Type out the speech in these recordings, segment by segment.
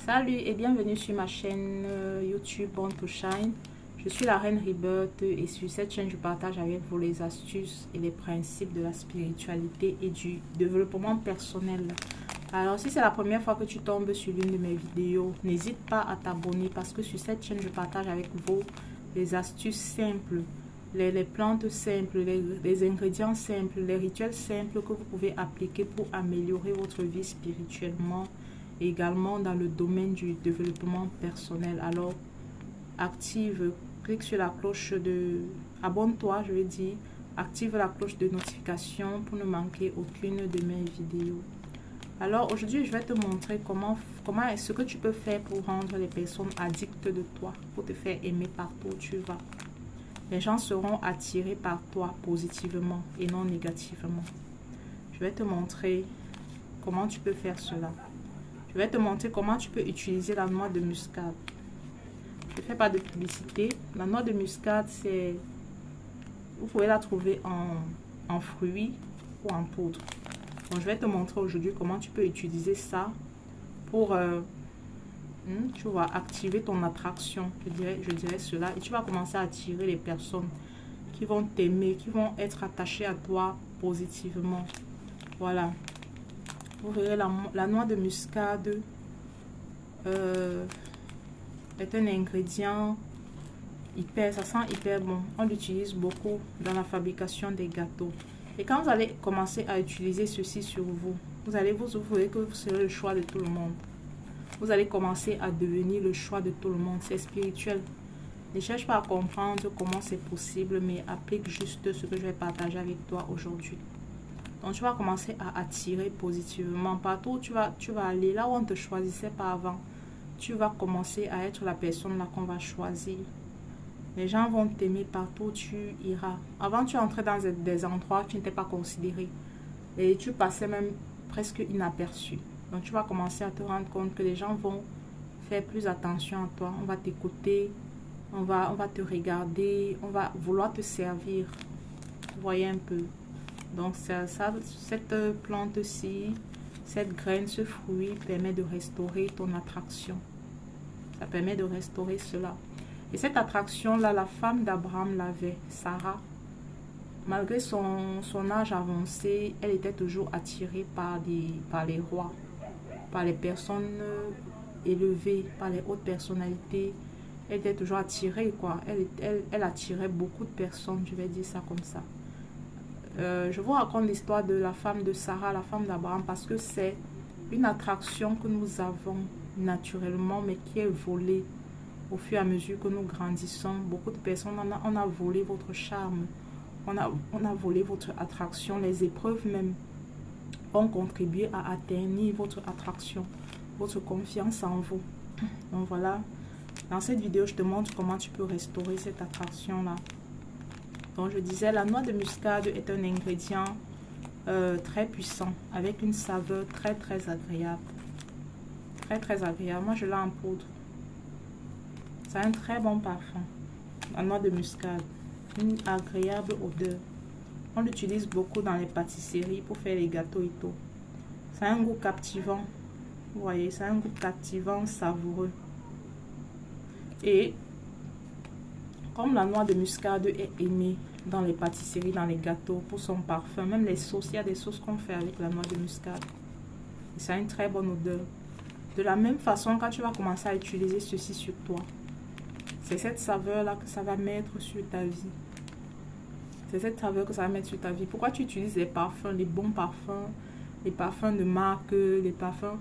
Salut et bienvenue sur ma chaîne YouTube Born to Shine. Je suis la reine Rebirth et sur cette chaîne je partage avec vous les astuces et les principes de la spiritualité et du développement personnel. Alors si c'est la première fois que tu tombes sur l'une de mes vidéos, n'hésite pas à t'abonner parce que sur cette chaîne je partage avec vous les astuces simples, les plantes simples, les ingrédients simples, les rituels simples que vous pouvez appliquer pour améliorer votre vie spirituellement et également dans le domaine du développement personnel. Alors clique sur la cloche de abonne-toi, je vais dire, active la cloche de notification pour ne manquer aucune de mes vidéos. Alors aujourd'hui je vais te montrer comment est-ce que tu peux faire pour rendre les personnes addictes de toi, pour te faire aimer partout où tu vas. Les gens seront attirés par toi positivement et non négativement. Je vais te montrer comment tu peux faire cela. Je vais te montrer comment tu peux utiliser la noix de muscade. Je ne fais pas de publicité. La noix de muscade, vous pouvez la trouver en fruits ou en poudre. Donc, je vais te montrer aujourd'hui comment tu peux utiliser ça pour tu vas activer ton attraction. Je dirais cela. Et tu vas commencer à attirer les personnes qui vont t'aimer, qui vont être attachées à toi positivement. Voilà. Vous verrez, la noix de muscade est un ingrédient ça sent hyper bon. On l'utilise beaucoup dans la fabrication des gâteaux. Et quand vous allez commencer à utiliser ceci sur vous, vous verrez que vous serez le choix de tout le monde. Vous allez commencer à devenir le choix de tout le monde. C'est spirituel. Ne cherche pas à comprendre comment c'est possible, mais applique juste ce que je vais partager avec toi aujourd'hui. Donc, tu vas commencer à attirer positivement. Partout où tu vas aller, là où on ne te choisissait pas avant, tu vas commencer à être la personne là qu'on va choisir. Les gens vont t'aimer partout où tu iras. Avant, tu entrais dans des endroits où tu n'étais pas considéré. Et tu passais même presque inaperçu. Donc, tu vas commencer à te rendre compte que les gens vont faire plus attention à toi. On va t'écouter, on va te regarder, on va vouloir te servir. Vous voyez un peu. Donc, cette plante-ci, cette graine, ce fruit permet de restaurer ton attraction. Ça permet de restaurer cela. Et cette attraction-là, la femme d'Abraham l'avait, Sarah. Malgré son âge avancé, elle était toujours attirée par les rois, par les personnes élevées, par les hautes personnalités. Elle était toujours attirée, quoi. Elle attirait beaucoup de personnes, je vais dire ça comme ça. Je vous raconte l'histoire de la femme de Sarah, la femme d'Abraham, parce que c'est une attraction que nous avons naturellement, mais qui est volée au fur et à mesure que nous grandissons. Beaucoup de personnes, on a volé votre charme, on a volé votre attraction. Les épreuves même ont contribué à atteindre votre attraction, votre confiance en vous. Donc voilà, dans cette vidéo, je te montre comment tu peux restaurer cette attraction-là. Donc je disais, la noix de muscade est un ingrédient très puissant, avec une saveur très agréable. Très agréable. Moi je l'ai en poudre. Ça a un très bon parfum. La noix de muscade, une agréable odeur. On l'utilise beaucoup dans les pâtisseries pour faire les gâteaux et tout. Ça a un goût captivant. Vous voyez, ça a un goût captivant, savoureux. Et comme la noix de muscade est aimée dans les pâtisseries, dans les gâteaux, pour son parfum, même les sauces, il y a des sauces qu'on fait avec la noix de muscade. Et ça a une très bonne odeur. De la même façon, quand tu vas commencer à utiliser ceci sur toi, c'est cette saveur-là que ça va mettre sur ta vie. C'est cette saveur que ça va mettre sur ta vie. Pourquoi tu utilises les parfums, les bons parfums, les parfums de marque, les parfums?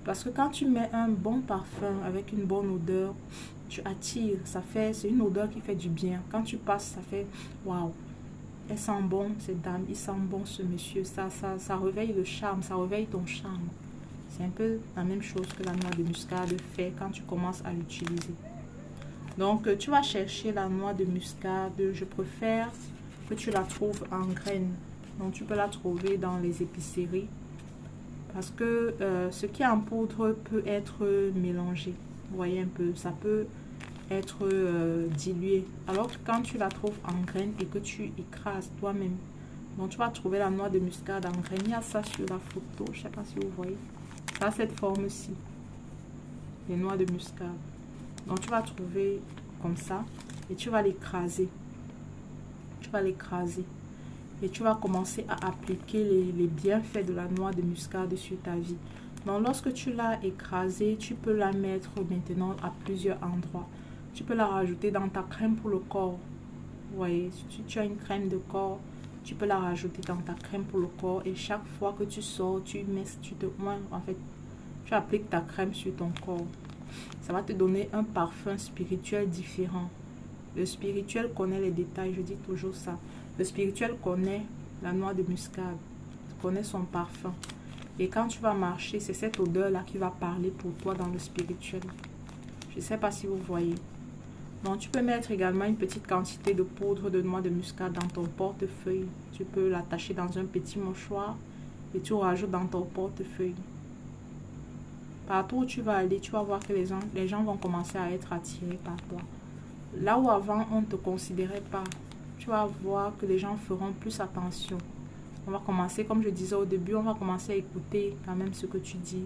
Parce que quand tu mets un bon parfum avec une bonne odeur, tu attires. C'est une odeur qui fait du bien. Quand tu passes, ça fait waouh. Elle sent bon, cette dame. Il sent bon, ce monsieur. Ça réveille le charme. Ça réveille ton charme. C'est un peu la même chose que la noix de muscade fait quand tu commences à l'utiliser. Donc, tu vas chercher la noix de muscade. Je préfère que tu la trouves en graines. Donc, tu peux la trouver dans les épiceries. Parce que ce qui est en poudre peut être mélangé. Vous voyez un peu, ça peut être dilué. Alors que quand tu la trouves en graines et que tu écrases toi-même, donc tu vas trouver la noix de muscade en graines. Il y a ça sur la photo, je ne sais pas si vous voyez. Ça a cette forme-ci. les noix de muscade. Donc tu vas trouver comme ça et tu vas l'écraser. Tu vas l'écraser et tu vas commencer à appliquer les bienfaits de la noix de muscade sur ta vie. Donc lorsque tu l'as écrasée, tu peux la mettre maintenant à plusieurs endroits. Tu peux la rajouter dans ta crème pour le corps. Vous voyez, si tu as une crème de corps, tu peux la rajouter dans ta crème pour le corps et chaque fois que tu sors, tu appliques ta crème sur ton corps. Ça va te donner un parfum spirituel différent. Le spirituel connaît les détails, je dis toujours ça. Le spirituel connaît la noix de muscade, connaît son parfum. Et quand tu vas marcher, c'est cette odeur-là qui va parler pour toi dans le spirituel. Je ne sais pas si vous voyez. Donc, tu peux mettre également une petite quantité de poudre de noix de muscade dans ton portefeuille. Tu peux l'attacher dans un petit mouchoir et tu rajoutes dans ton portefeuille. Partout où tu vas aller, tu vas voir que les gens vont commencer à être attirés par toi. Là où avant, on ne te considérait pas, tu vas voir que les gens feront plus attention. On va commencer, comme je disais au début, on va commencer à écouter quand même ce que tu dis.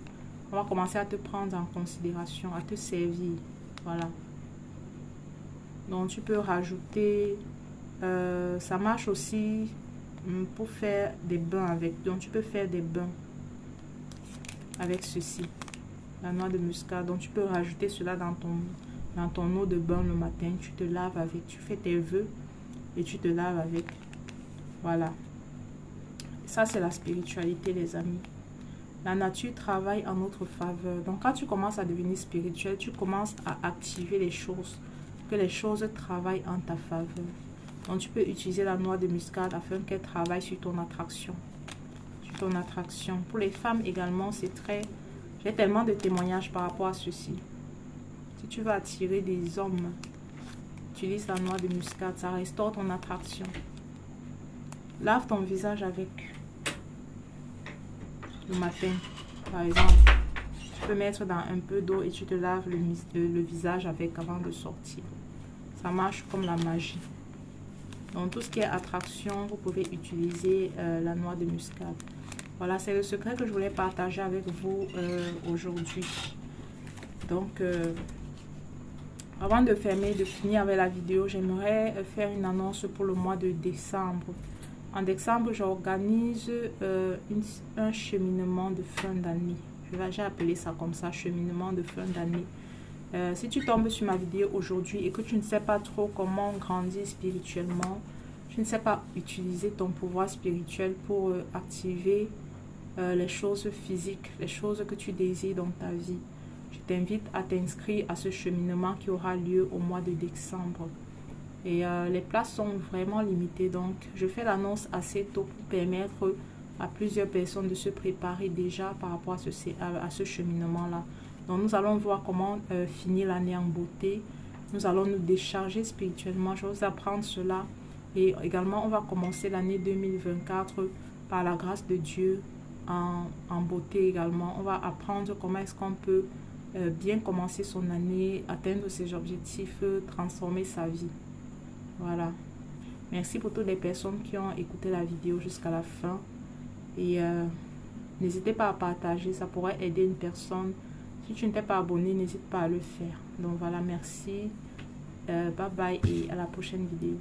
On va commencer à te prendre en considération, à te servir. Voilà. Donc, tu peux rajouter, ça marche aussi pour faire des bains avec. Donc, tu peux faire des bains avec ceci, la noix de muscade. Donc, tu peux rajouter cela dans ton eau de bain le matin. Tu te laves avec, tu fais tes vœux et tu te laves avec. Voilà. Ça, c'est la spiritualité, les amis. La nature travaille en notre faveur. Donc, quand tu commences à devenir spirituel, tu commences à activer les choses. Que les choses travaillent en ta faveur. Donc, tu peux utiliser la noix de muscade afin qu'elle travaille sur ton attraction. Sur ton attraction. Pour les femmes également, c'est très... J'ai tellement de témoignages par rapport à ceci. Si tu veux attirer des hommes, utilise la noix de muscade. Ça restaure ton attraction. Lave ton visage avec. Le matin, par exemple. Tu peux mettre dans un peu d'eau et tu te laves le visage avec avant de sortir. Ça marche comme la magie. Donc, tout ce qui est attraction, vous pouvez utiliser la noix de muscade. Voilà, c'est le secret que je voulais partager avec vous aujourd'hui. Donc, avant de finir avec la vidéo, j'aimerais faire une annonce pour le mois de décembre. En décembre, j'organise un cheminement de fin d'année. J'ai appelé ça comme ça, cheminement de fin d'année. Si tu tombes sur ma vidéo aujourd'hui et que tu ne sais pas trop comment grandir spirituellement, tu ne sais pas utiliser ton pouvoir spirituel pour activer les choses physiques, les choses que tu désires dans ta vie, je t'invite à t'inscrire à ce cheminement qui aura lieu au mois de décembre. Et les places sont vraiment limitées, donc je fais l'annonce assez tôt pour permettre à plusieurs personnes de se préparer déjà par rapport à ce cheminement-là. Donc nous allons voir comment finir l'année en beauté. Nous allons nous décharger spirituellement. Je vais vous apprendre cela. Et également, on va commencer l'année 2024 par la grâce de Dieu en beauté également. On va apprendre comment est-ce qu'on peut bien commencer son année, atteindre ses objectifs, transformer sa vie. Voilà. Merci pour toutes les personnes qui ont écouté la vidéo jusqu'à la fin. Et n'hésitez pas à partager, ça pourrait aider une personne. Si tu ne t'es pas abonné, n'hésite pas à le faire. Donc voilà, merci. Bye bye et à la prochaine vidéo.